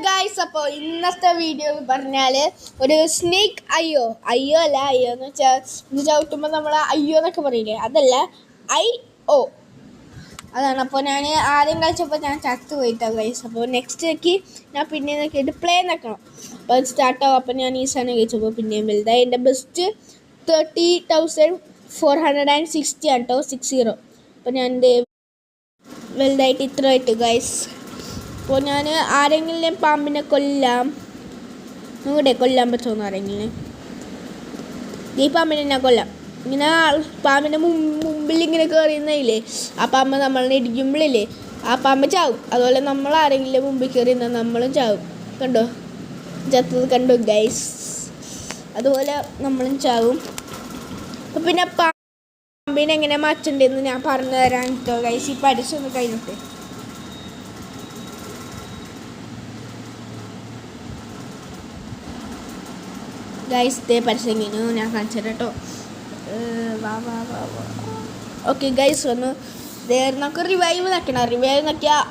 Guys, അപ്പോൾ ഇന്നത്തെ video പറഞ്ഞാൽ ഒരു സ്നേക്ക് അയ്യോ അല്ല അയ്യോ എന്ന് വെച്ചാൽ ഇത് ചവിട്ടുമ്പോൾ നമ്മൾ അയ്യോ എന്നൊക്കെ പറയില്ലേ, അതല്ല IO അതാണ്. അപ്പോൾ ഞാൻ ആദ്യം കളിച്ചപ്പോൾ ഞാൻ ചത്തു പോയിട്ടാണ് ഗൈസ്. അപ്പോൾ നെക്സ്റ്റ് ഞാൻ പിന്നെ നോക്കിയിട്ട് പ്ലേ നോക്കണം. അപ്പോൾ അത് സ്റ്റാർട്ടാവും. അപ്പോൾ ഞാൻ ഈ സാധനം കഴിച്ചപ്പോൾ പിന്നെയും വലുതായി. എൻ്റെ ബെസ്റ്റ് 30,460 ആണ് കേട്ടോ, 60. അപ്പോൾ ഞാൻ എൻ്റെ വലുതായിട്ട് ഇത്ര ആയിട്ട് ഗൈസ്. അപ്പോൾ ഞാൻ ആരെങ്കിലും പാമ്പിനെ കൊല്ലാം, ഇവിടെ കൊല്ലാൻ പറ്റുമെന്ന് ആരെങ്കിലും ഈ പാമ്പിനെ ഞാൻ കൊല്ലാം. ഇങ്ങനെ പാമ്പിൻ്റെ മുമ്പിൽ ഇങ്ങനെ കയറിയുന്നില്ലേ, ആ പാമ്പ് നമ്മളെ ഇടിക്കുമ്പോഴില്ലേ ആ പാമ്പ് ചാവും. അതുപോലെ നമ്മൾ ആരെങ്കിലും മുമ്പിൽ കയറിയുന്ന നമ്മളും ചാവും. കണ്ടോ, ചത്തത് കണ്ടോ ഗൈസ്, അതുപോലെ നമ്മളും ചാവും. അപ്പം പിന്നെ പാമ്പിനെ എങ്ങനെ മാറ്റണ്ടെന്ന് ഞാൻ പറഞ്ഞു തരാൻ കേട്ടോ ഗൈസ്. ഈ പഠിച്ചൊന്ന് കഴിഞ്ഞിട്ട് ഗൈസ് ദേ പരിസെങ്കിലും ഞാൻ കാണിച്ചു തരാം കേട്ടോ. ഓക്കെ ഗൈസ്, വന്നു നമുക്ക് റിവൈവ് നക്കണം. റിവൈവ് നക്കിയാൽ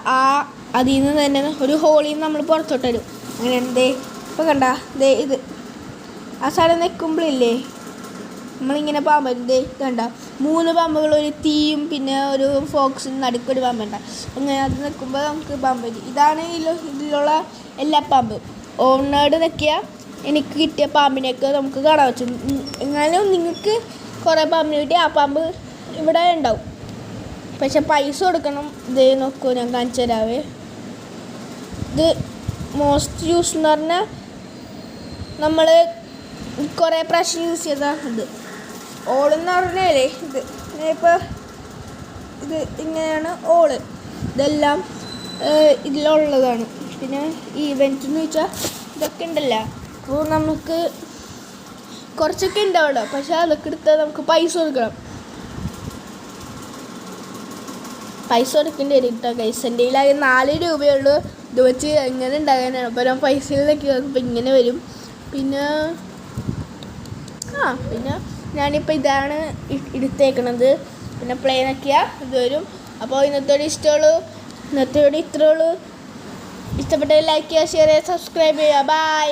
അതിൽ നിന്ന് തന്നെ ഒരു ഹോളിൽ നിന്ന് നമ്മൾ പുറത്തോട്ട് വരും. അങ്ങനെ എന്തേ ഇപ്പോൾ കണ്ട ദേ ഇത് ആ സാധനം നിൽക്കുമ്പോഴില്ലേ നമ്മളിങ്ങനെ പാമ്പ് ദേ കണ്ട 3 പാമ്പുകൾ, ഒരു തീയും പിന്നെ ഒരു ഫോക്സിന് നടുക്കൊരു പാമ്പുണ്ട. അങ്ങനെ അത് നിൽക്കുമ്പോൾ നമുക്ക് പാമ്പ് വരും. ഇതാണ് ഇതിലുള്ള എല്ലാ പാമ്പും. ഓണേഡ് നിൽക്കിയാൽ എനിക്ക് കിട്ടിയ പാമ്പിനെയൊക്കെ നമുക്ക് കാണാൻ പറ്റും. എന്നാലും നിങ്ങൾക്ക് കുറേ പാമ്പിനെ കിട്ടി ആ പാമ്പ് ഇവിടെ ഉണ്ടാവും, പക്ഷെ പൈസ കൊടുക്കണം. ഇത് നോക്കൂ, ഞാൻ കാണിച്ചു തരാവേ. ഇത് മോസ്റ്റ് യൂസ് എന്ന് പറഞ്ഞാൽ നമ്മൾ കുറേ പ്രാവശ്യം യൂസ് ചെയ്താൽ ഇത് ഓളെന്ന് പറഞ്ഞാലേ ഇത് ഇപ്പോൾ ഇത് ഇങ്ങനെയാണ് ഓള്. ഇതെല്ലാം ഇതിലുള്ളതാണ്. പിന്നെ ഈ ഇവൻറ്റ് എന്ന് വെച്ചാൽ ഇതൊക്കെ ഉണ്ടല്ലോ. അപ്പോൾ നമുക്ക് കുറച്ചൊക്കെ ഉണ്ടാവുമല്ലോ, പക്ഷെ അതൊക്കെ എടുത്താൽ നമുക്ക് പൈസ കൊടുക്കണം. പൈസ കൊടുക്കേണ്ടി വരും കേട്ടോ ഗൈസ്. എൻ്റെ കയ്യിലാകെ 4 രൂപയുള്ളൂ. ഇത് വെച്ച് എങ്ങനെ ഉണ്ടാകാനാണ്. അപ്പോൾ ഞാൻ പൈസയിലൊക്കെ നോക്കുമ്പോൾ ഇങ്ങനെ വരും. പിന്നെ പിന്നെ ഞാനിപ്പോൾ ഇതാണ് എടുത്തേക്കണത്. പിന്നെ പ്ലേ നോക്കിയാൽ ഇത് വരും. അപ്പോൾ ഇന്നത്തെ ഇത്രയുള്ളൂ. ഇഷ്ടപ്പെട്ട ലൈക്ക് ചെയ്യുക, ഷെയർ ചെയ്യുക, സബ്സ്ക്രൈബ് ചെയ്യുക. ബൈ.